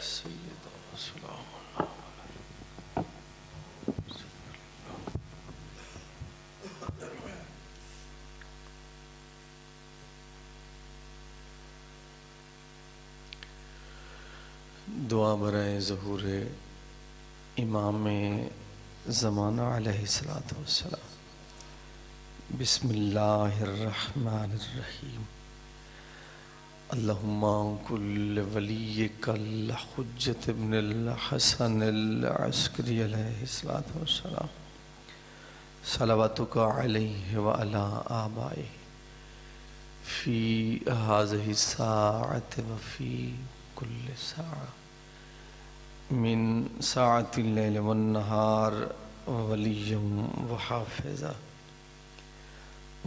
سيدنا سلام دعا برائے ظہور امام زمانہ علیہ السلام۔ بسم اللہ الرحمن الرحیم۔ اللہم کل ولیک الحجۃ ابن الحسن العسکری علیہ السلام، صلواتک علیہ وعلی آبائہ فی ہذہ الساعۃ وفی کل ساعہ من ساعت اللیل والنہار ولیا وحافظا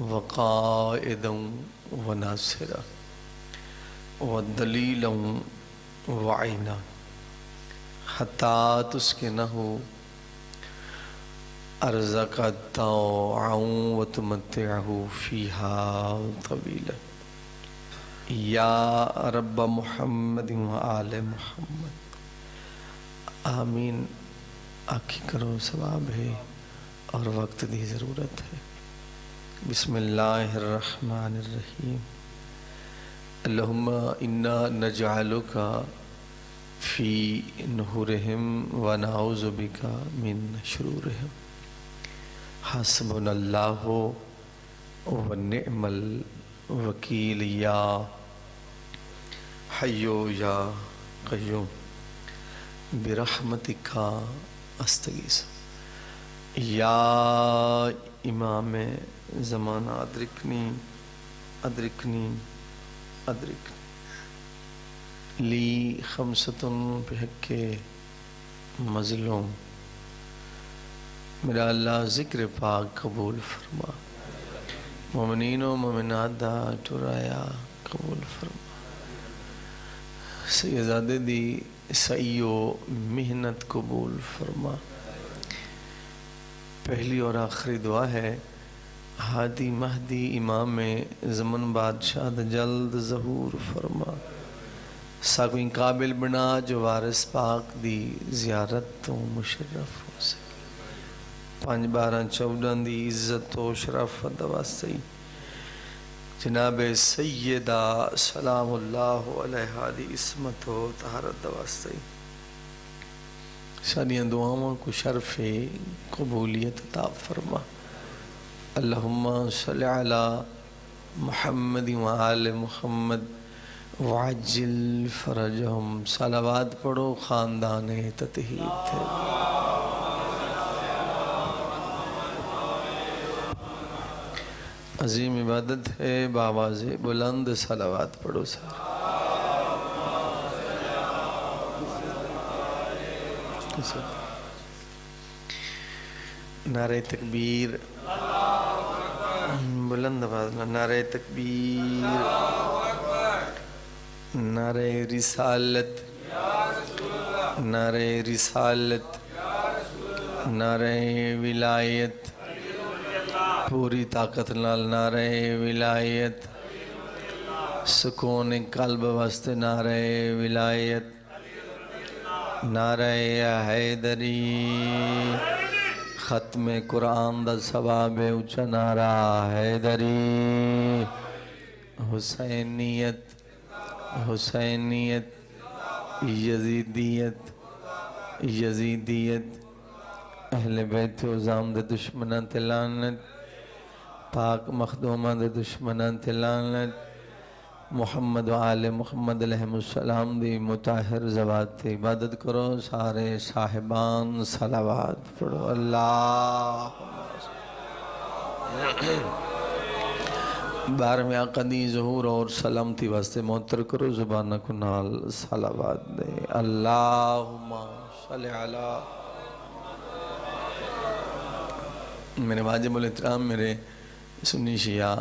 وقائدا وناصرا ودلیلا وعینا حتی تسکنہ ارضک طوعا وتمتعہ فیہا طویلا یا رب محمد وآل محمد۔ آمین۔ آنکھیں کرو، ثواب ہے اور وقت دی ضرورت ہے۔ بسم اللہ الرحمن الرحیم۔ اللہم انا نجعلک فی نحورہم ونعوذ بک من شرورہم، حسبنا اللہ ونعم الوکیل یا حی یا قیوم برحمتک استغیث۔ یا امام زمانہ ادرکنی ادرکنی ادرکنی لی خمسۃ بحق مظلوم۔ میرا اللہ ذکر پاک قبول فرما، مومنین و مومنات دا ٹرایا قبول فرما، سیدزادے دی سعی و محنت قبول فرما۔ پہلی اور آخری دعا ہے، ہادی مہدی امام زمن بادشاہ دا جلد ظہور فرما، ساکویں قابل بنا جو وارث پاک دی زیارت تو مشرف ہو سکے، 5/12/14 دی عزت و شرافت واسطے جناب سیدہ سلام اللہ علیہ دی عصمت و طہارت واسطے سانیاں دعاؤں کو شرف قبولیت عطا فرما۔ اللہم صلی علی محمد وآل محمد وعجل فرجہم۔ صلوات پڑھو، خاندان تطہیر تھے۔ عظیم عبادت ہے، بآواز بلند صلوات پڑھو سارے۔ نعرہ تکبیر، بلند آواز میں نعرہ تکبیر، نعرہ رسالت، نعرہ رسالت، نعرہ ولایت، پوری طاقت نال نعرہ ولایت، سکون قلب واسطے نعرہ ولایت، نعرہ حیدری، ختم قرآن دا ثواب اونچا نعرہ حیدری، حسینیت، حسینیت، یزیدیت، یزیدیت، اہل بیت عظام دے دشمنان تے لعنت، پاک مخدومہ دے دشمنان تے لعنت، محمد و آل محمد علیہ السلام دی مطہر زوات تے عبادت کرو سارے صاحبان صلوات پڑھو۔ اللہ 12ویں آقا دی ظہور اور سلامتی واسطے محتر کرو، زبانہ کو نال صلوات دے۔ اللہم صلی علی۔ میرے واجب الاحترام، میرے سنی شیعہ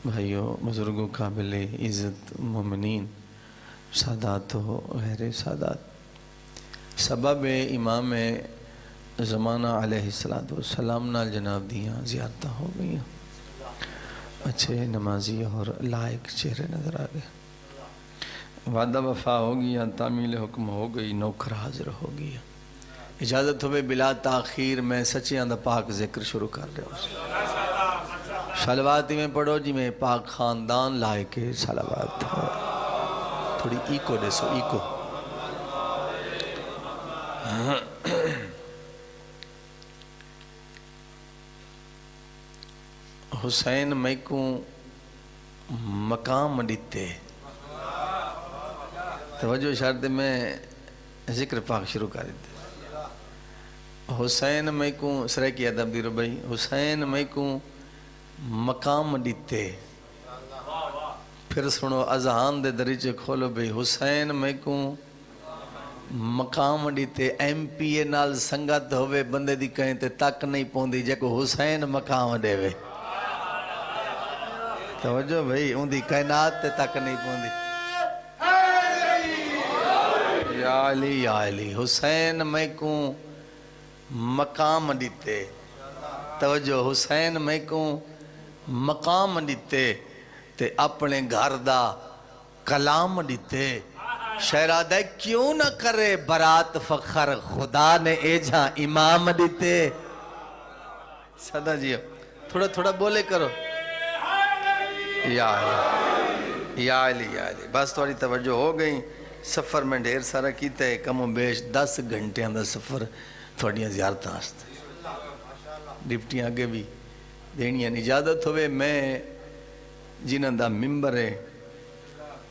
بھائیوں، بزرگوں، قابل عزت مومنین، سادات و غیر سادات، سبب امام زمانہ علیہ السلام نال جناب دیاں زیارتہ ہو گئی، اچھے نمازی اور لائق چہرے نظر آ گئے۔ وعدہ وفا ہو گیا، تعمیل حکم ہو گئی، نوکر حاضر ہو گیا۔ اجازت ہوئے بلا تاخیر میں سچیاں دا پاک ذکر شروع کر رہے ہو۔ صلواتی میں پڑھو جی میں پاک خاندان لائے کے صلوات تھوڑی ایکو دے سو ایکو۔ حسین میں کو مقام دیتے توجہ شرط میں ذکر پاک شروع کر دیتے۔ حسین میں کو سرے کی ادب دی ربائی، حسین میں کو مقام دیتے، پھر سنو اذہان دے دریچے کھولو بھئی، حسین میں کو مقام دیتے۔ ایم پی اے نال سنگت ہوئے بندے دی کہیں تے تک نہیں پوندی جے کو حسین مقام دے وے، توجہ بھئی ان دی کائنات تے تک نہیں پوندی۔ یا علی یا علی، حسین میں کو مقام دیتے، توجہ حسین میں کو مقام دیتے تے اپنے گھر دا کلام دیتے۔ شہرادہ کیوں نہ کرے برات فخر، خدا نے ایجا امام دیتے۔ صدا جی تھوڑا تھوڑا بولے کرو۔ یا علی یا علی یا علی، بس تھوڑی توجہ ہو گئی۔ سفر میں ڈھیر سارا کیتا ہے، کم و بیش 10 گھنٹے اندر سفر تھوڑیاں زیارتاں آستے ڈپٹیاں آگے بھی دینیاں اجازت ہوئے۔ میں جنہاں دا ممبر ہے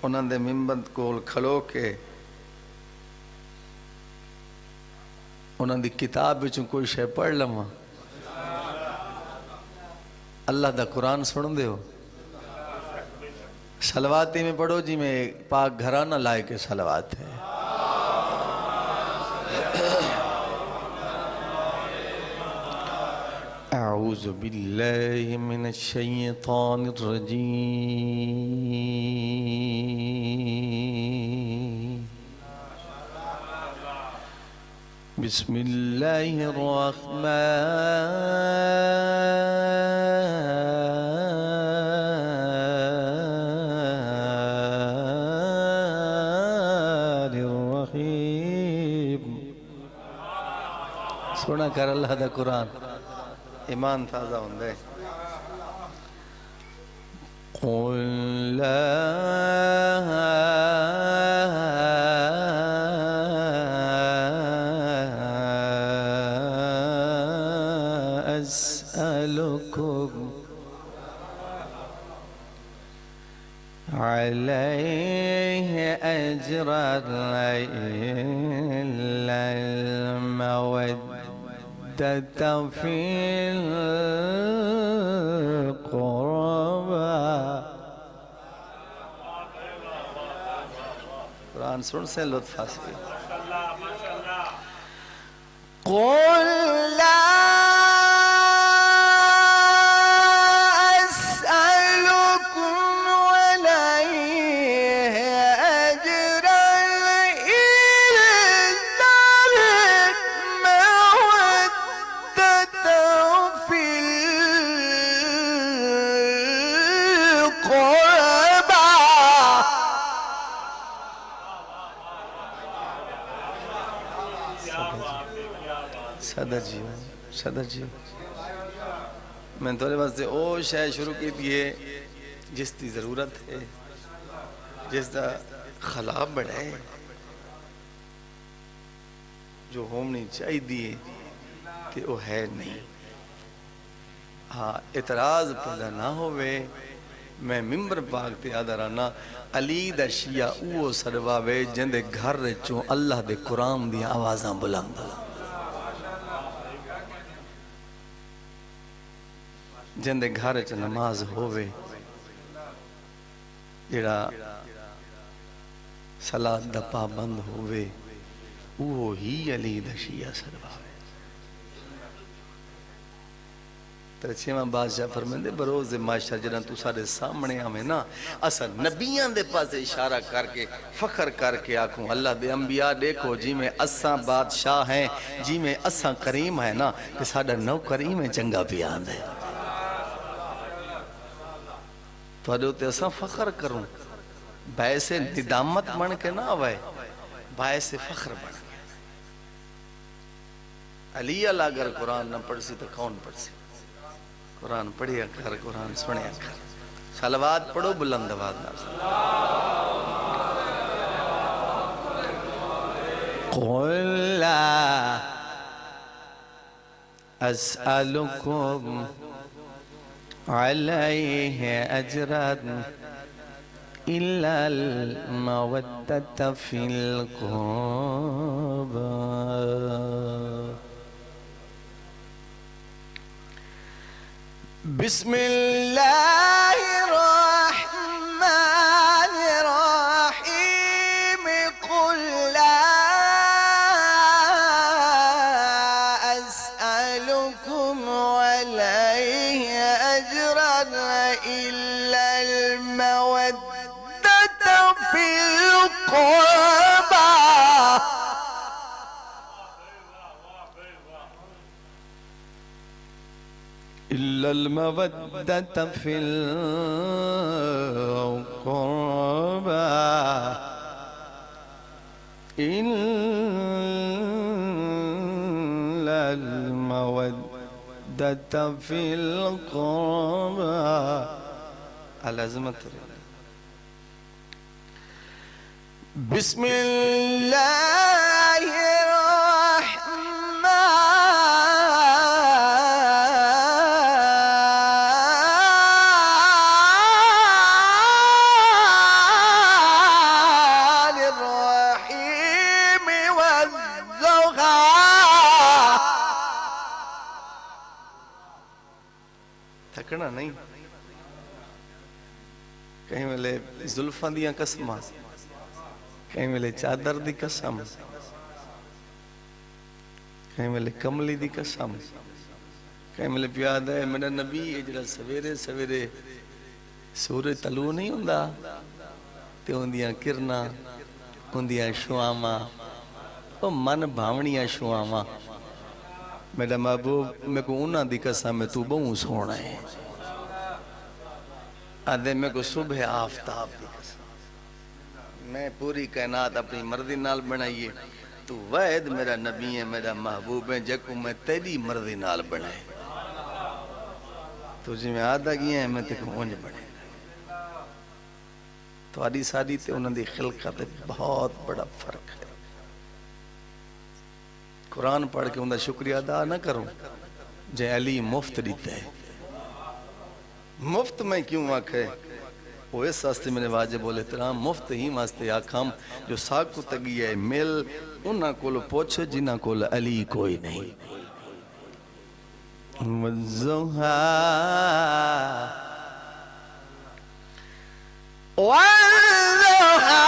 انہاں دے ممبر کول کھلو کے انہاں دی کتاب بچوں کوئی شے پڑھ لما، اللہ دا قرآن سن دے ہو۔ صلواتی میں پڑھو جی میں پاک گھرانہ لائے کے صلوات ہے۔ اعوذ باللہ من الشیطان الرجیم، بسم اللہ الرحمن الرحیم۔ سونا کر اللہ دا قرآن، ایمان تازہ ہوندے۔ قل لا اسألكم عليه أجرا إلا المودة في القربى۔ قرآن سن سے لطف حاصل۔ قل لا صدر جی میں تھوڑے واسطے او شے شروع کی دیئے جس دی ضرورت ہے، جس دا خلا بڑھا ہے، جو ہونی چاہی دیئے کہ وہ ہے نہیں۔ ہاں اعتراض پیدا نہ ہوئے، میں ممبر پاک تے آدھرانا علی دا شیعہ اوہ سرواوے جندے گھر رچوں اللہ دے قرآن دی آوازاں بلند، جندے گھر چ نماز ہوئے، جڑا صلاۃ دا پابند ہوئے، وہ ہی علی دا شیعہ سرواوے۔ ترچیمہ بادشاہ فرمیندے بروز معاشر جنہاں تو سارے سامنے ہمیں نا اسا نبیان دے پاس اشارہ کر کے فخر کر کے آکھوں اللہ دے انبیاء دیکھو جی میں اساں بادشاہ ہیں، جی میں اساں کریم ہیں نا کہ ساڑھا نو کریم ہے چنگا پیاند ہے، تو اڈے ہوتے اساں فخر کروں باعث ندامت بن کے نہ آوائے، باعث فخر بن گیا۔ علی اللہ اگر قرآن نہ پڑھ سی تو کون پڑھ سی؟ قرآن پڑھیا کر، قرآن سنیا کر۔ صلوات پڑھو بلند آواز نہ۔ قل لا اسألكم عليه اجرا الا المودة في القربى بسم الله الرحمن الرحيم قل لا أسألكم عليه أجرا إلا المودة في القربى إلا المودة في القربى إلا المودة في القربى العظمت بسم الله الرحمن الرحيم والضحى تھکنا نہیں، کہیں ملے زلفاں دیاں قسماں، کہیں ملے چادر دی قسم، کہیں ملے کملی دی قسم، کہیں ملے پیاد ہے میرا نبی اجڑا سویرے سویرے سورج طلوع نہیں ہوندہ تے ہوندیاں کرنا ہوندیاں شعاواں او من بھاونیاں شعاواں میرا محبوب میں کو انہاں دی قسم میں تو بہوں سونا ہے آدھے میں کو صبح آفتاب دی قسم میں پوری کائنات اپنی مرضی نال بنائیے تو واحد میرا نبی ہے میرا محبوب ہے جے کو میں تیری مرضی نال بنائے تو جی میں آدھا گیا ہے میں تے کو اونج بنے تو آدھی ساری تے انہوں دی خلقت بہت بڑا فرق ہے قرآن پڑھ کے انہوں شکریہ ادا نہ کروں جے علی مفت دیتا ہے مفت میں کیوں آکھے وہ اس واسطے میں نے واجب الاحترام مفت ہی واسطے آکھام جو ساکو تگی ہے مل انہاں کول پوچھ جنہاں کول علی کوئی نہیں والضحى والضحى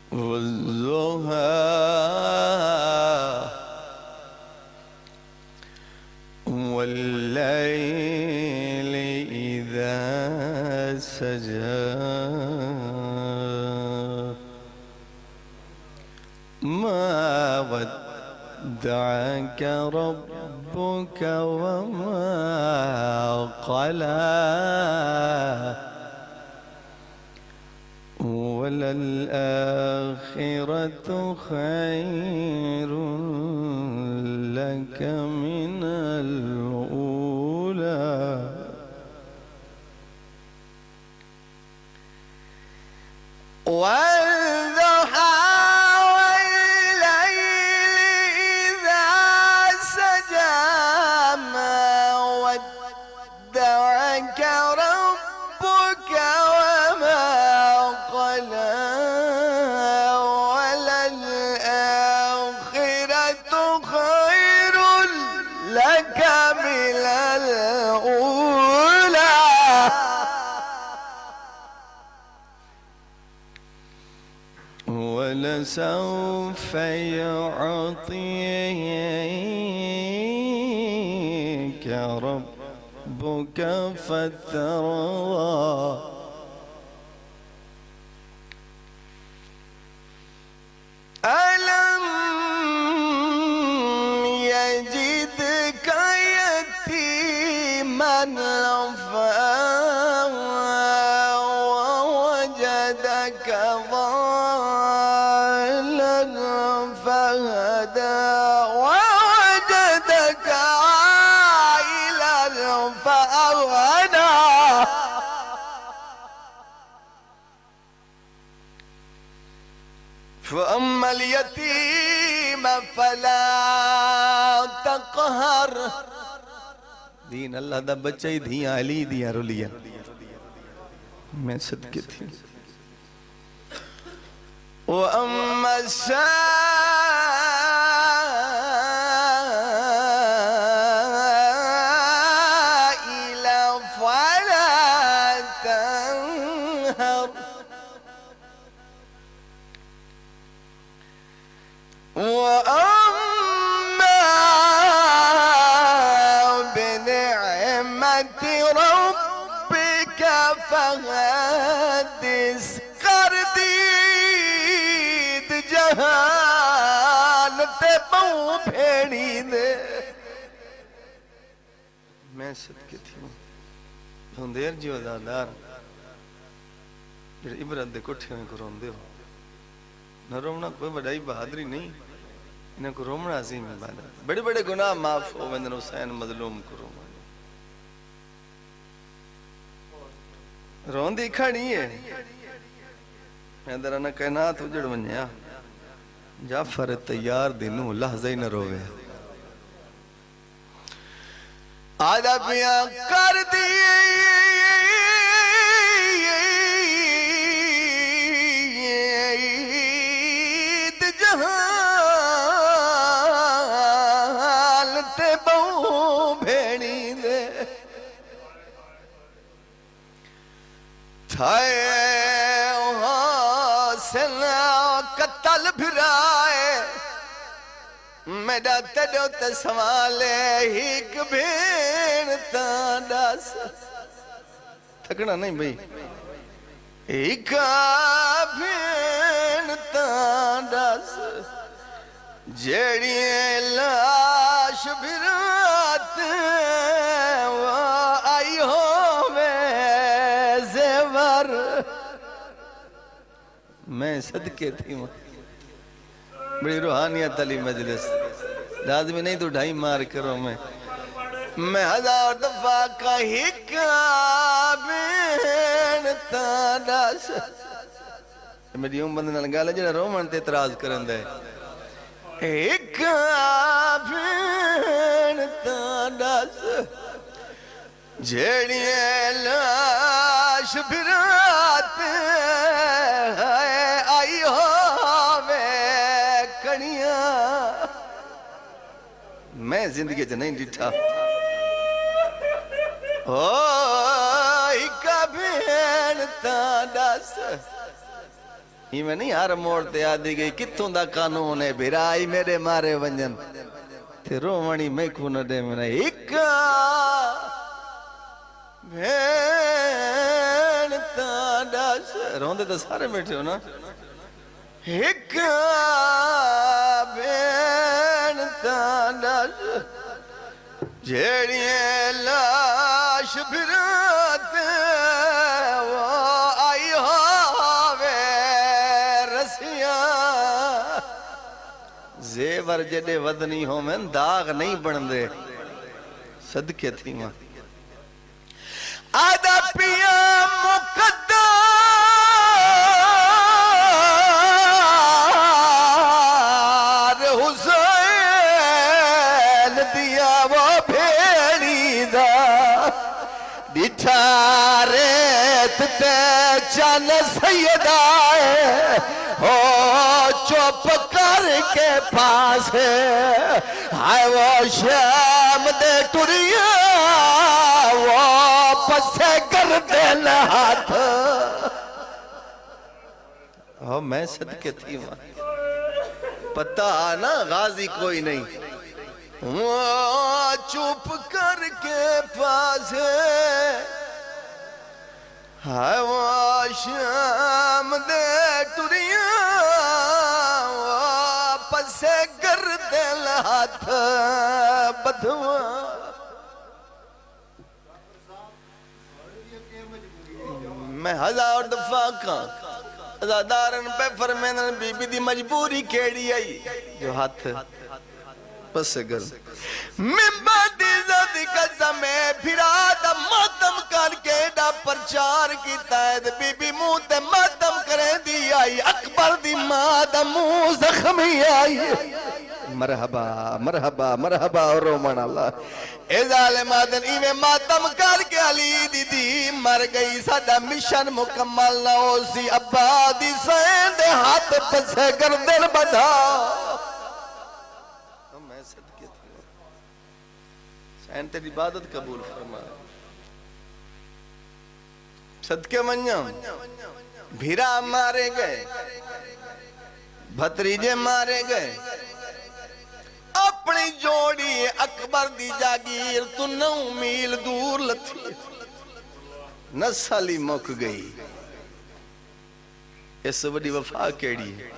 والضحى والليل إذا سجى ما ودعك ربك وما قلى وللآخرة خير لك من الأولى والضحى والليل إذا سجى ما ودعك ربك وما قلى وللآخرة فسوف يعطيك ربك فترضى ألم يجدك يتيما ووجدك ضالا فهدى ووجدك عائلا فأغنى فأما اليتيم فلا تقهر دین اللہ دا بچہ ہی دھیاں علی دیاں رلیاں میں صدقے تھی وَأَمَّا السَّائِلَ فَلَا تَنْهَرْ وَأَمَّا بِنِعْمَةِ رَبِّكَ فَحَدِّثْ کر دید جہان تے بہو بھیڑی دے میں صدقے تھی ہوں دیر جی وزادار جڑے عبرت دے کٹھے ہوئے کو رون دے ہو نہ رومنا کوئی بڑائی بہادری نہیں انہیں کو رومنا عظیم عبادت بڑے بڑے گناہ معاف ہو ویندن حسین مظلوم کو رومنا رون دی کھڑی ہے میں درانہ کائنات اجڑ ونیا جعفر تیار دینو لحظہ ہی نہ روے آدھا پیاں کر دیئے جہان تے بہو بھیڑی دے تھائے حاصل قتل بھرائے میڈا تڑو تے سوالے ہیک بھین تانداس تھکنا نہیں بھئی ایک بھین تانداس جیڑی لاش بھرات وہ آئی ہوئے زیور میں صدقے تھی بڑی روحانیت علی مجلس لازمی نہیں تو ڈھائی مار کرو میں ہزار دفعہ کہیں کابین تانداس میری بندے نال گل ہے جڑا رومن تے اعتراض کرن دے ایک بھین تانداس جیڑی لاش بھرات آئی ہوئے کڑیاں میں زندگی سے نہیں ڈٹھا ایک بھین تانداس ہی میں نہیں ہر موڑتے آدھی گئی کتوں دا قانون ہے بھرائی میرے مارے ونجن تے رومانی میں کھونا دے میں ایک بھین تانداس روندے تو سارے بیٹھے ہو نا ایک بھین تانداس جیڑی لاش بھرات وہ آئی ہوئے رسیاں زیور جڑے ودنی ہو میں داغ نہیں بندے صدقے تھی ماں آدھا پیا مقدار حسین دیا وہ بھیڑی دا ڈٹھاریت تے چن سیدائے ہو چپ کر کے پاس ہے وہ شام دے ٹریا وہ پسے کر دینا ہاتھ میں صدقے تھی وہاں پتہ نا غازی کوئی نہیں وہ چپ کر کے پاس ہائے وہ شام دے ٹریاں وہ پسے گردل ہاتھ بدھواں میں ہزار دفعہ کہاں ازادارن پہ فرمینن بی بی دی مجبوری کیڑی آئی جو ہاتھ پس گر ممبر دی زدی قسم پھرا دا ماتم کر کے ڈا پرچار کی تائید بی بی منہ تے ماتم کرے دی آئی اکبر دی ماں دا منہ زخمی آئی مرحبا مرحبا مرحبا اور رومان اللہ اے ظالم آدن ایویں ماتم کر کے علی دی مر گئی سادہ مشن مکمل نہ ہو سی ابا دی سین دے ہاتھ پسے گردن بدھا میں صدقے تھا سین تیری عبادت قبول فرما صدقے منیا بھیرا مارے گئے بھتریجے مارے گئے اپنی جوڑی اکبر دی جاگیر تو 9 میل دور لتھی نسلی مک گئی اس وڈی وفا کیڑی ہے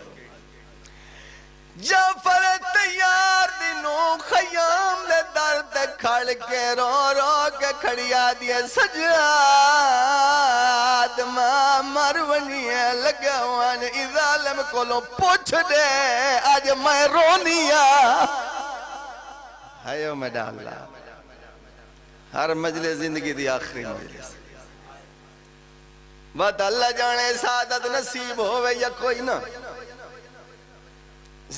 جعفر تیار دنوں خیام لے درد کھڑ کے رو رو کے کھڑیا دیے سجاد ماں مرونی ہے لگوان ازالم کو لو پوچھ دے آج میں رونیا ہائیو میں ڈالا ہر مجلس زندگی دی آخری مجلس بات اللہ جانے سعادت نصیب ہوئے یا کوئی نہ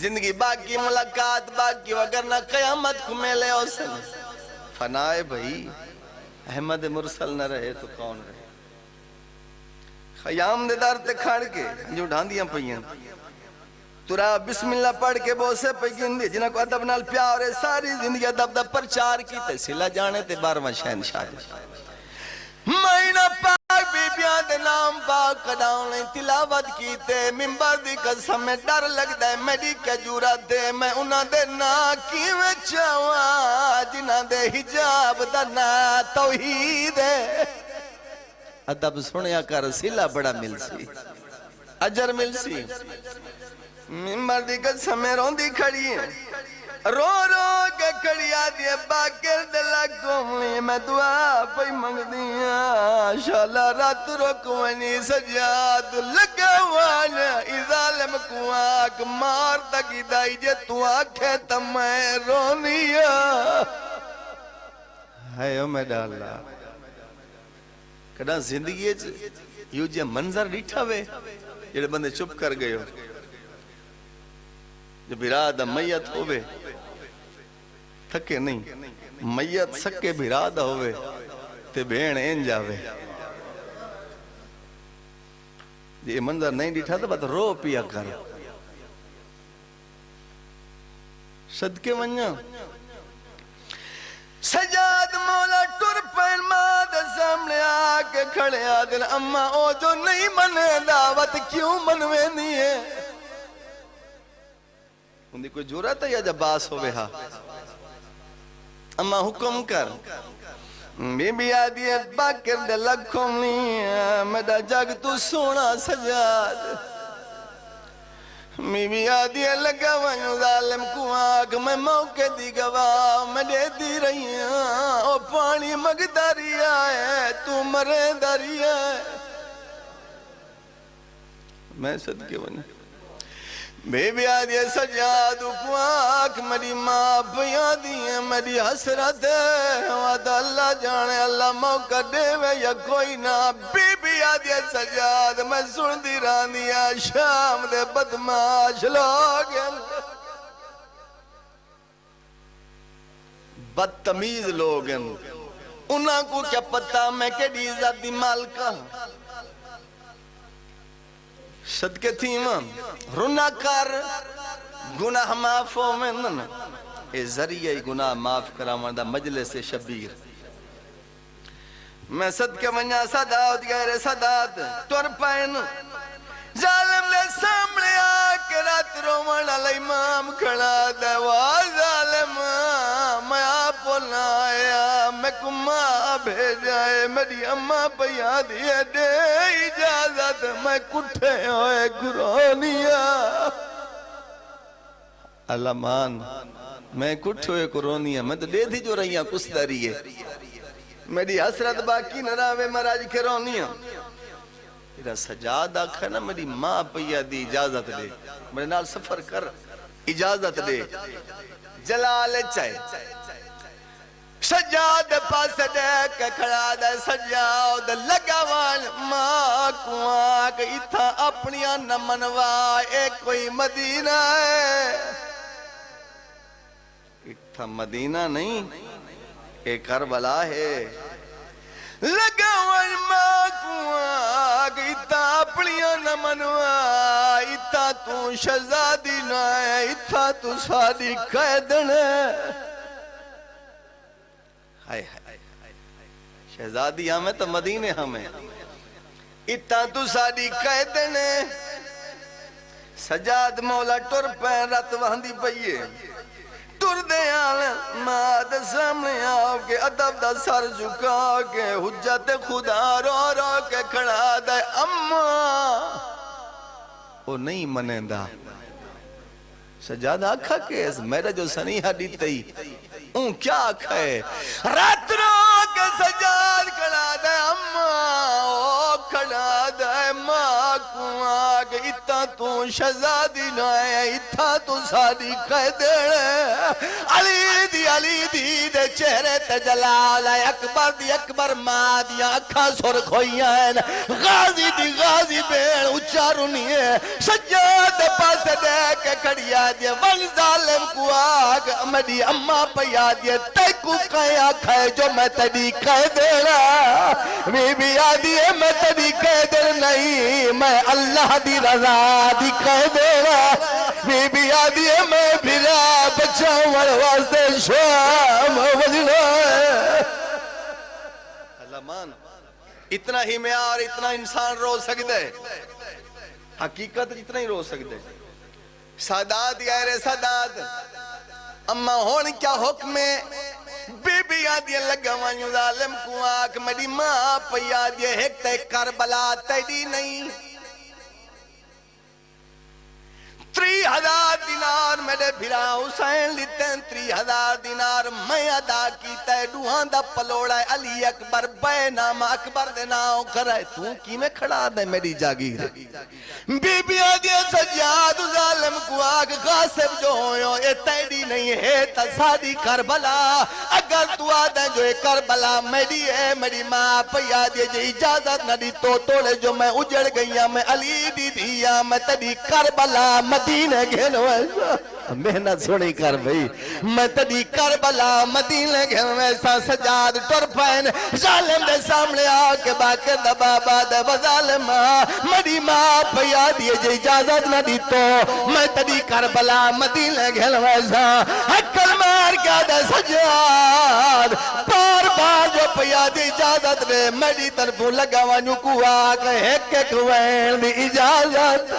زندگی باقی ملاقات باقی وگرنہ قیامت کو میلے ہو سن فنائے بھئی احمد مرسل نہ رہے تو کون رہے خیام دے دار تے کھاڑ کے جو ڈھاندیاں پہیاں ترا بسم اللہ پڑھ کے بوسے پہیاں دی جنہ کو ادب نال پیارے ساری زندگی ادب دا پرچار کی تے سلا جانے تے 12واں شہنشاہ مہینہ پاک بی بیان دے نام پاک قداؤں نے تلاوت کی تے ممبر دی قسم میں ڈر لگ دے میڈی کے جورا دے میں انہاں دے نا کیویں چاواں جنہاں دے حجاب دا نا توحید ہے ادب سنیا کر سلا بڑا مل سی اجر مل سی ممبر دی قسم میں روندی کھڑی ہیں رو رو کے کھڑیا دیے باکر دلہ کوملی میں دعا پہ منگ دیا شالا رات رکوانی سجاد لگوانا ازالم کو آنکھ مار تکی دائی جے تو آنکھے تم میں رونیا ہائیو میں ڈالا کڑا زندگی ہے یوں جے منظر ڈیٹھا وے جڑے بندے چپ کر گئے ہو جب ارادہ میت ہوئے تھکے نہیں میت سکے بھی ارادہ ہوئے تے بین این جاوے یہ منظر نہیں ڈیٹھا تھا بات رو پیا کر صدقے ونیا سجاد مولا ٹر پین ماد سامنے آکے کھڑے آدن اما او جو نہیں منے دعوت کیوں منوے نہیں ہے اندھی کوئی جورت ہے یا جب باس ہوئے ہاں اما حکم کر بی بی آدھی ہے باکر دے لکھم نہیں میڈا جگ تو سونا سجاد بی بی آدھی ہے لگا ونو ظالم کو آگ میں موقع دی گواہ میں دے دی رہی ہاں او پانی مگداری آئے تو مرے داری آئے میں صدقے ونو بے بی آدھی سجاد کو آنکھ میری ماں بیا دی میری حسرت ہے وعد اللہ جانے اللہ موقع دے وے یا کوئی نہ بی بی آدھی سجاد میں سن دی راندیا شام دے بدماش لوگ بدتمیز لوگ انہاں کو کیا پتا میں کیڑی عزت دی مالکہ صدقے تھی ماں رنا کر گناہ معاف ہو میں نا اے ذریعہ گناہ معاف کرا مردہ مجلس شبیر میں صدقے منیا صداعت غیر صداعت تور پائن ظالم لے سامنے آکے را رات رومن علی امام کھڑا دے ظالم میں آپ نہ آیا میں کو ماں بھیجائے میری اماں پیا دیے دے اجازت میں کٹھے ہوئے گرونیا اللہ مان میں کٹھے ہوئے گرونیا میں تو دے دی جو رہی ہیں کس داری ہے میری حسرت باقی نہ راوے مراج کے رونیا میرا سجاد آکھا نا میری ماں پیا دی اجازت دے میرے نال سفر کر اجازت دے جلال چاہے سجاد پاس دے کے کھڑا دے سجاد لگاوان ماں کو آگ اتھا اپنیا نہ منوا ایک کوئی مدینہ ہے اتھا مدینہ نہیں ایک کربلا ہے لگاوان ماں کو آگ اتھا اپنیا نہ منوا اتھا تو شہزادی نہ ہے اتھا تو سادی قیدن ہے شہزادی ہمیں تو مدینے ہمیں اتنا تو ساری قیدن ہے سجاد مولا ٹر پین رات وہاندی پئیے ٹر دے آلیں ماد سامنے آو کے ادب دا سر جھکا کے حجت خدا رو رو کے کھڑا دے اماں وہ نہیں منیندہ سجاد آکھا کہ اس میرا جو سنیحہ دیتی اون کیا آکھا ہے رات رو کے سجاد کھڑا دے اماں او کھڑا دے ماں کو آگ اتھا تو شہزادی نہ ہے اتھا تو ساری قیدن علی دی دے چہرے تے جلال ہے اکبر دی اکبر ماں دیا اکھا سرخ ہوئیاں ہیں غازی دی غازی بیڑ اچارونی ہے سجاد پاس دے کے کھڑیا دے ون ظالم کو آگ میری اماں پیا دے تے کو کیا کھائے جو میں تیری قیدنا بی بی آدھی ہے میں تیری قیدن نہیں میں اللہ دی رضا دی قیدنا بی بی آدھی ہے میں بھرا بچاؤں واسطے شام وجنا اللہ مان اتنا ہی معیار اتنا انسان رو سکتے حقیقت اتنا ہی رو سکتے سادات غیر سادات اما ہون کیا حکم ہے بی بی آدھی لگا وانیو ظالم کو آکھ میری ماں پی آدھی ایک تے کربلا تیری نہیں 3000 دینار میرے بھرا حسین لیتے ہیں 3000 دینار میں ادا کیتا ہے دوہاں دا پلوڑا ہے علی اکبر بے نام اکبر دے ناؤ کرائے تو کی میں کھڑا دے میری جاگیر بی بی آدھی سجاد ظالم کو آگ غاسب جو ہوئے اے تیری نہیں ہے تصادی کربلا اگر تو آدھے جو اے کربلا میری ہے میری ماں پی آدھی جو اجازت نہ دی تو توڑے جو میں اجڑ گئی میں علی دی دیا میں تیری کربلا مدینہ گھنو ایسا محنت سنی کر بھئی میں تیری کربلا مدینہ گھنو ایسا سجاد ٹر پین ظالم دے سامنے آکے باکر دبابا دے بظالم میری ماں پیا دیئے جے اجازت نہ دی تو میں تیری کربلا مدینہ گھنو ایسا حکل مار کیا دے سجاد بار بار جو پیا دی اجازت دے میری طرف لگا وانیو کو آکے ایک ایک وین دی اجازت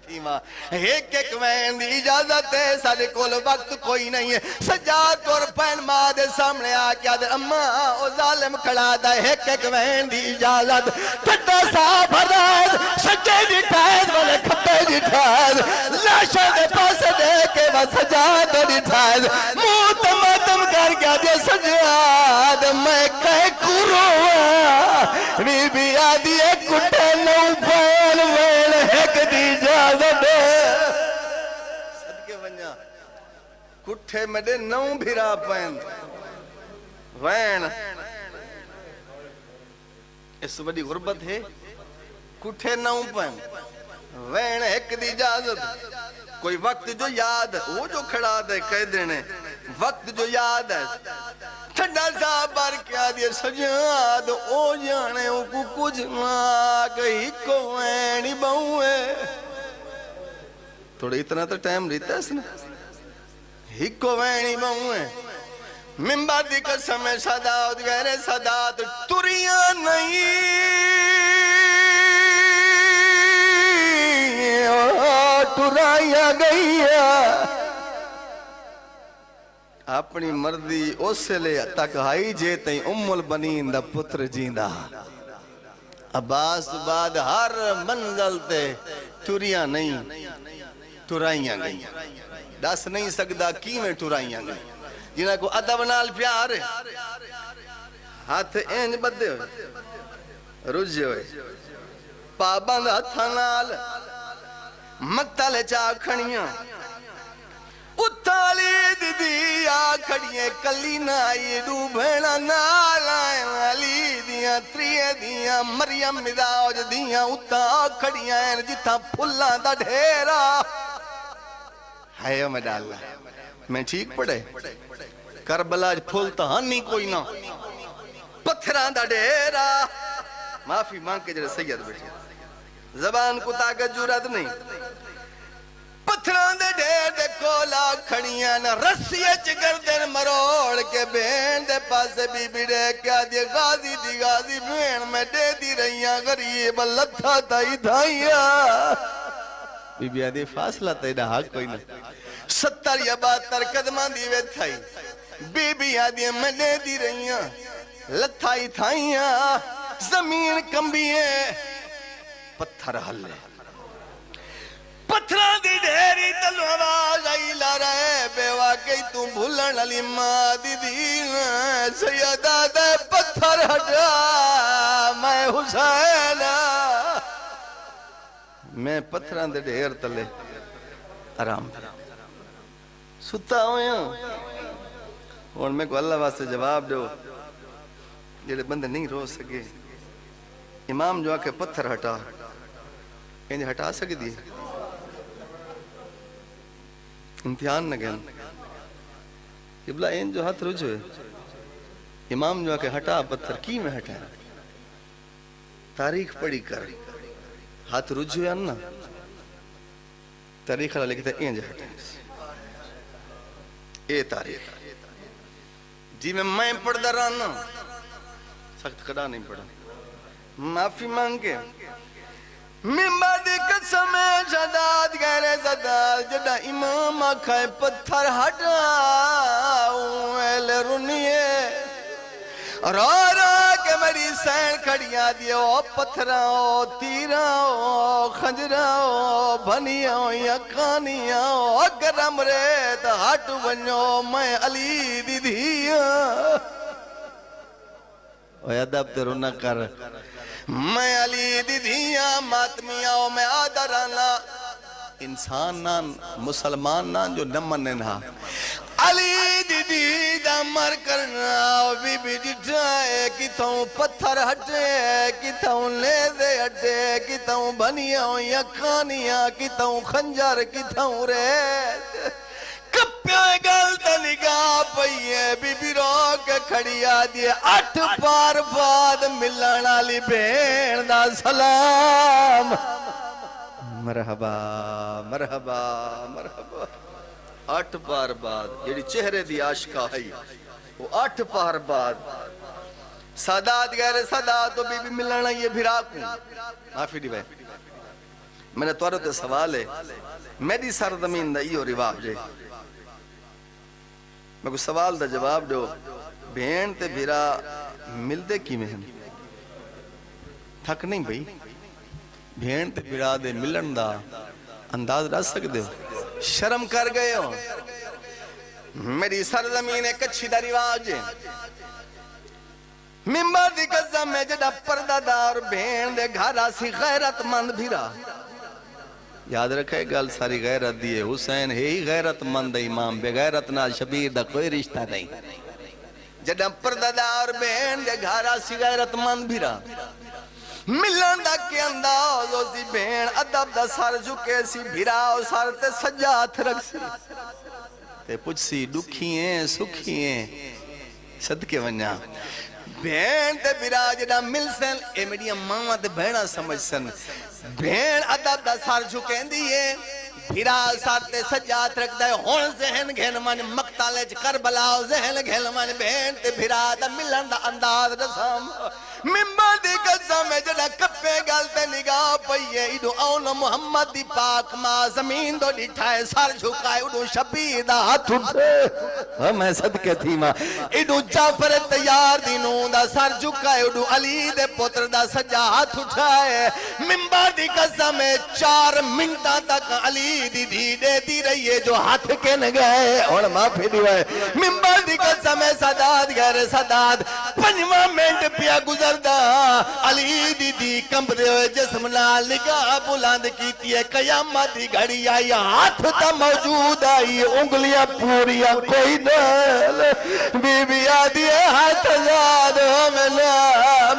تھی ماں ایک ایک وین دی اجازت ہے سارے کول وقت کوئی نہیں ہے سجاد اور پین ماں دے سامنے آکیا دے اماں او ظالم کھڑا دا ایک ایک وین دی اجازت تھٹا صاحب حراز سجے دی ٹھائز والے کھپے دی ٹھائز لاشا دے پاس دے کے وہ سجاد دی ٹھائز موتم اتم کر گیا دے سجاد میں کہے کروا بی بی آدھی ایک کٹھے نو پین وین ایک دی اجازت صدقے ونجا کٹھے میڈے نو بھیرا پین وین اس بڑی غربت ہے کٹھے نو پین وین ایک دی اجازت کوئی وقت جو یاد وہ جو کھڑا دے کہہ دینے وقت جو یاد ہے ٹھنڈا سا بار کیا دیا سجاد او جانے کو کچھ ماں کہیں کو وینی بہوئے تھوڑا اتنا تو ٹائم رہتا ہے اس نے ہکو وینی بہوئے ممبر دی قسم صدات غیر صدات تریاں نہیں اپنی مردی اس لئے تک ہائی جے تئیں البنین دا پتر جیندہ عباس بعد ہر منزل تے ٹریاں نہیں ٹرائیاں گئی دس نہیں سکدا کی میں ٹرائیاں گئی جنہاں کو ادب نال پیار ہاتھ اینج بدے ہوئے رجے ہوئے پابند ہتھا نال مکتل چاہ کھڑیاں اتالی دی کھڑیے کلی نائی دو بھیڑا نالائیں علی دیاں تریے دیاں مریم مداج دیاں اتا کھڑیاں جتا پھلا دا ڈھیرا ہے میں ڈالا میں ٹھیک پڑے کربلا پھولتا ہنی کوئی نہ پتھران دا ڈھیرا معافی مانگ کے جڑے سید بیٹھے زبان کو طاقت جورت نہیں پتھران دے ڈھیر دے کولا کھڑیاں نہ رسیے چگردن مروڑ کے بین دے پاسے بی بی دے کیا دی غازی بین میں دے دی رہیاں غریب لتھا تائی دھائیاں بی بی آدھی فاصلہ تائی دا حق کوئی نہ 70 یا 72 قدمان دیوے تھائی بی بی آدھی میں دے دی رہیاں لتھائی تھائیاں زمین کمبیے پتھر ہلے پتھران دی ڈھیری تلو آواز آئی لا رہے بے واقعی تم بھولن علی ماں دی دین سیدہ دے پتھر ہٹا میں حسین میں پتھران دے ڈھیر تلے آرام ستا ہویا اور میں کو اللہ واسطے جواب دو جڑے بندے نہیں رو سکے امام جو آکے پتھر ہٹا انہیں ہٹا سکے دی امتحان نہ گئن قبلہ این جو ہاتھ رجوے امام جو آکے ہٹا پتھر کی میں ہٹا تاریخ پڑھی کر ہاتھ رجوے اننا تاریخ اللہ لکھتا ہے این جو ہٹا اے تاریخ جی میں پڑھ درانا سخت کڑا نہیں پڑھا معافی مانگے ممبر دی قسم جداد غیر زداد جدہ امام آکھائے پتھر ہٹاؤں ایل رنیے رو رو کہ میری سین کھڑیاں دیئے او پتھراؤں تیراؤں خنجراؤں بھنیاؤں یکانیاؤں اگر امریت ہٹ بنیو میں علی دی دھیاں اوہ ادب تے رونا کر میں علی دی دھیاں ماتمیاں میں آدھرانا انسان نان مسلمان نان جو نمن نہا علی دی دی دا مر کرنا بی بی جٹھائے کتاؤں پتھر ہٹے کتاؤں لیدے ہٹے کتاؤں بھنیاں یکانیاں کتاؤں خنجر کتاؤں ریت کپیاں گلتا نگاہ پئیے بی بی رو کے کھڑی آدھیے 8 بار بعد ملنا لی بین دا سلام مرحبا مرحبا مرحبا 8 بار بعد جیڑی چہرے دی عاشقہ ہے وہ 8 بار بعد سادات غیر سادات تو بی بی ملنا یہ بھراکوں معافی دی بھائی میں نے توارو تے سوال ہے میری سرزمین دا یہ رواج ہے میں کو سوال دا جواب دو بین تے بھیرا مل دے کی میں تھک نہیں بھئی بین تے بھیرا دے ملن دا انداز رہ سکتے ہو شرم کر گئے ہو میری سرزمین ایک اچھی دا رواج ہے ممبر دی قسم میں جڑا پردہ دار بین دے گھارا سی غیرت مند بھیرا یاد رکھے گل ساری غیرت دیئے حسین ہے ہی غیرت مند امام بے غیرت نہ شبیر دا کوئی رشتہ نہیں جڑا پردہ دار بین دے گھارا سی غیرت مند بھیرا ملن دا کے اندازو سی بین ادب دا سر جھکے سی بھیراؤ سر تے سجات رکھ سی تے پچھ سی دکھیں سکھیں صدقے ونیا بھین تے برا جڑا مل سن اے میڈیا ماما تے بھینا سمجھ سن بھین ادب دا سار جھکین دیئے بھیرا سار تے سجات رکھ دائے ہون ذہن گھن من مقتالج کربلاو ذہن گھن من بھین تے بھیرا دا ملن دا انداز رسام ممبر دی قسم ہے جڑا کپے گلتے نگاہ پئیے ایڈو اون محمد دی پاک ماں زمین دو ڈٹھائے سار جھکائے ایڈو شبیر دا ہاتھ اٹھے میں صدقے تھی ماں ایڈو جعفر تیار دینوں دا سار جھکائے ایڈو علی دے پتر دا سجا ہاتھ اٹھائے ممبر دی قسم ہے 4 منٹاں تک علی دی دے دی رہی ہے جو ہاتھ کے نگئے اور ماں پھیڑی ہوئے ممبر دی قسم ہے صداد غیر صداد 5 منٹ پیا گزر علی دی کمب دے ہوئے جسم نال نگاہ بلند کیتی ہے قیامت دی گھڑی آئی ہاتھ تا موجود آئی انگلیاں پوریاں کوئی نال بی بی آدھی ہے ہاتھ زاد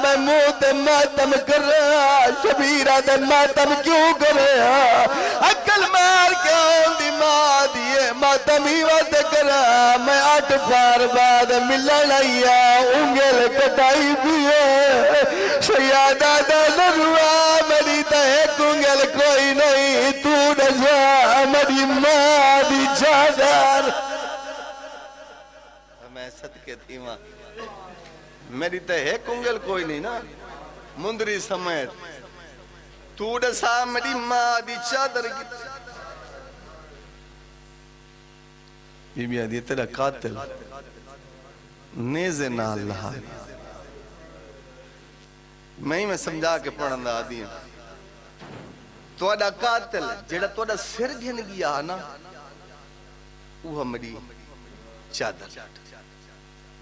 میں منہ تے ماتم کر رہا شبیرہ تے ماتم کیوں کر رہا عقل مار کے آن دی ماں دیئے ماتم ہی وقت کر رہا میں 8 بار بعد ملن آئیا انگل کٹائی بھی ہے سیادہ دا نروا میری تہے کنگل کوئی نہیں تو نجا میری ماں دی چادر میں صدقے تھی ماں میری تہے کنگل کوئی نہیں نا مندری سمیت تو نجا میری ماں دی چادر بی بی آدھی تیرا قاتل نیزے نال لہا میں سمجھا کے پڑھن دا آدھی ہیں تو اڈا قاتل جیڑا تو اڈا سر گھن گیا نا وہ ہماری چادر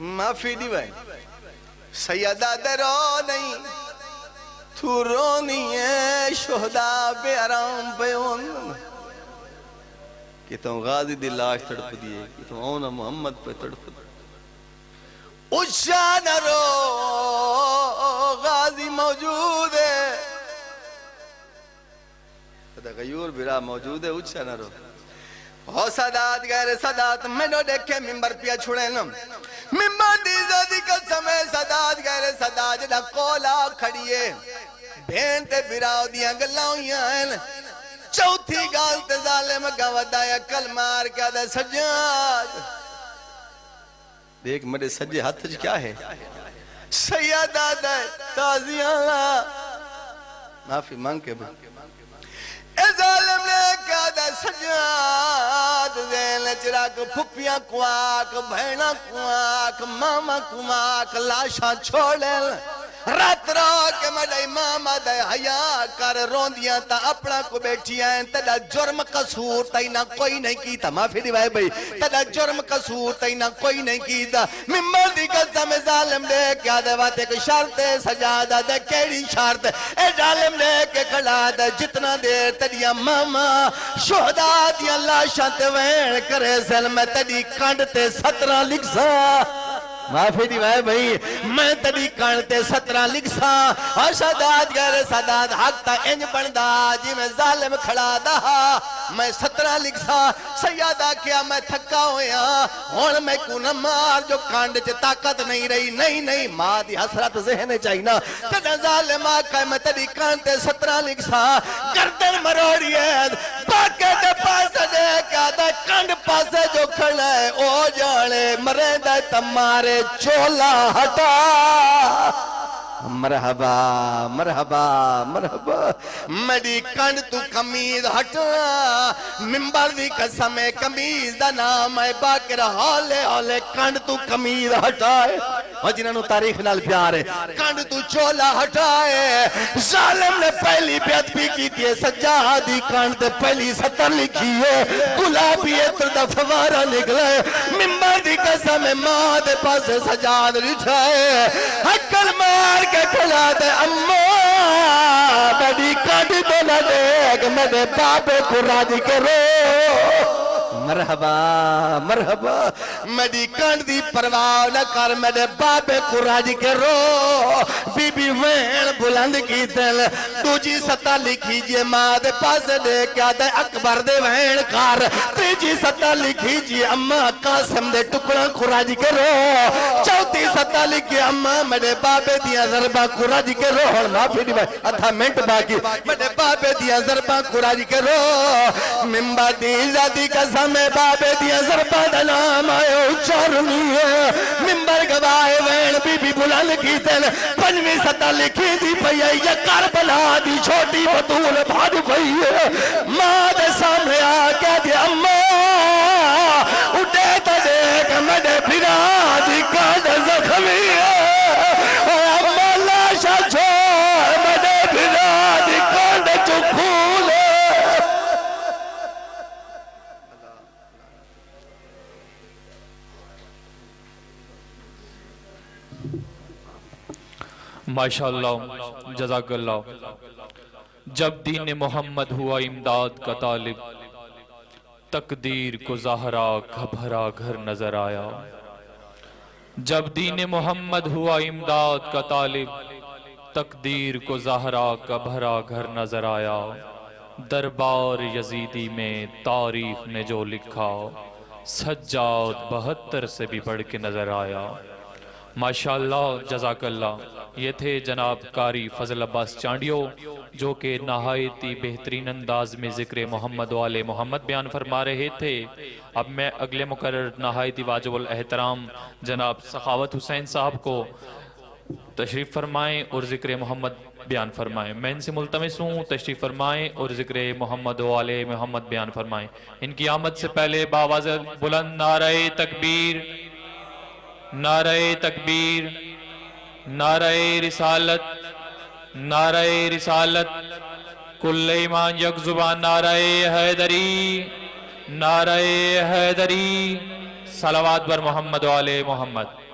معافی دیوائے سیدہ دے رو نہیں تو رونی ہے شہدہ بے آرام پہ اون کہ تو غازی دی لاش تڑپ دیئے کہ تو اونا محمد پہ تڑپ دیئے اچھا نہ رو غازی موجود ہے خدا غیور برا موجود ہے اچھا نہ رو ہو صدات غیر صدات میں نو دیکھے ممبر پیا چھوڑے نم ممبر دیزہ دی قسم ہے صدات غیر صدات جڑا کولا کھڑیے بھین تے براؤ دیاں گلاؤیاں ہیں چوتھی گال تے ظالم گوادایا کل مار کیا دے سجاد دیکھ میرے سجے ہاتھ کیا ہے سیدہ دے تازیاں معافی مانگ کے بھی اے ظالم نے کیا دے سجاد زین چراک پھپیاں کواک بھینا کواک ماما کواک لاشاں چھوڑے رات رو کے مڈائی ماما دے حیاء کر روندیاں تا اپنا کو بیٹھی آئیں تیڑا جرم قصور تینا کوئی نہیں کیتا معافی دیوائے بھئی تیڑا جرم قصور تینا کوئی نہیں کیتا ممبر دی قسم ظالم دے کیا دے واتے کہ شرط سجادہ دے کیڑی شرط اے ظالم دے کہ کھڑا دے جتنا دیر تیڑیا ماما شہدہ دیا لاشاں تے وین کرے سلم تیڑی کانڈ تے 17 لکھسا معافی دیوائے بھئی میں تڑی کانتے 17 لکھسا اور صداد غیر صداد حق تا انج بندہ جی میں ظالم کھڑا دا میں 17 لکھسا سیادہ کیا میں تھکا ہویا ہون میں کون مار جو کانڈ چے طاقت نہیں رہی نہیں ماں دی حسرت ذہن چاہینا تڑا ظالم آکا میں تڑی کانتے 17 لکھسا گردن مروڑی ہے باکے دے پاس دے کیا دے کانڈ پاسے جو کھڑا ہے او جانے مرے دے تمہارے چولا ہٹا مرحبا مرحبا مرحبا میری کانڈ تو کمیز ہٹا ممبر دی قسم کمیز دا نام ہے باکر ہولے ہولے کانڈ تو کمیز ہٹائے اور جنہوں نے تاریخ نال پیار ہے کانڈ تو چولا ہٹائے ظالم نے پہلی بیعت بھی کی تھی سجادی کانڈ تے پہلی 17 لکھی ہے گلابی اتر دا فوارہ نکلے ممبر دی قسم ماں دے پاس سجاد رٹھائے حقل مار کے کھلا دے اماں بڑی کانڈ دے نہ دیکھ میرے بابے کو راضی کرو مرحبا مرحبا میری کانڈ دی پرواہ نہ کر میرے بابے کو راج کے رو بی بی وین بلند کی دل دوجی سطح لکھی جی ماں دے پاس دے کیا دے اکبر دے وین کار تیجی سطح لکھی جی اممہ قاسم دے ٹکڑا کو راج کے رو چوتھی سطح لکھی اممہ میرے بابے دیا ضربہ کو راج کے رو اور معافی دی بھائی اتھا منٹ باقی میرے بابے دیا ضربہ کو راج کے رو ممبر دی زادی کا سمیں بابے دیا ضربہ دلام آئے اچھارنی ہے ممبر گواہ وین بی بی بلند کی تن پنجویں سطح لکھی دی پئی ہے یہ کربلا دی چھوٹی بطول بھاڑ پئی ہے ماں دے سامنے آکے دی اممہ اٹھے تا دیکھ میرے پھرا دی کانڈ زخمی ہے اور اممہ لاشا چھوڑ میرے پھرا دی کانڈ چکھول ہے ماشاءاللہ جزاک اللہ۔ جب دین محمد ہوا امداد کا طالب تقدیر کو زہرا گھبھرا گھر نظر آیا۔ جب دین محمد ہوا امداد کا طالب تقدیر کو زہرا گھبھرا گھر نظر آیا۔ دربار یزیدی میں تاریخ نے جو لکھا سجاد 72 سے بھی بڑھ کے نظر آیا۔ ماشاءاللہ جزاک اللہ۔ یہ تھے جناب قاری فضل عباس چانڈیو جو کہ نہایتی بہترین انداز میں ذکر محمد و آل محمد بیان فرما رہے تھے۔ اب میں اگلے مقرر نہایتی واجب الاحترام جناب سخاوت حسین صاحب کو تشریف فرمائیں اور ذکر محمد بیان فرمائیں۔ میں ان سے ملتمس ہوں تشریف فرمائیں اور ذکر محمد و آل محمد بیان فرمائیں۔ ان کی آمد سے پہلے باواز بلند نعرہ تکبیر، نعرہ تکبیر، نعرہ رسالت، نعرہ رسالت، کل ایمان یک زبان نعرہ حیدری، نعرہ حیدری، صلوات بر محمد و آل محمد۔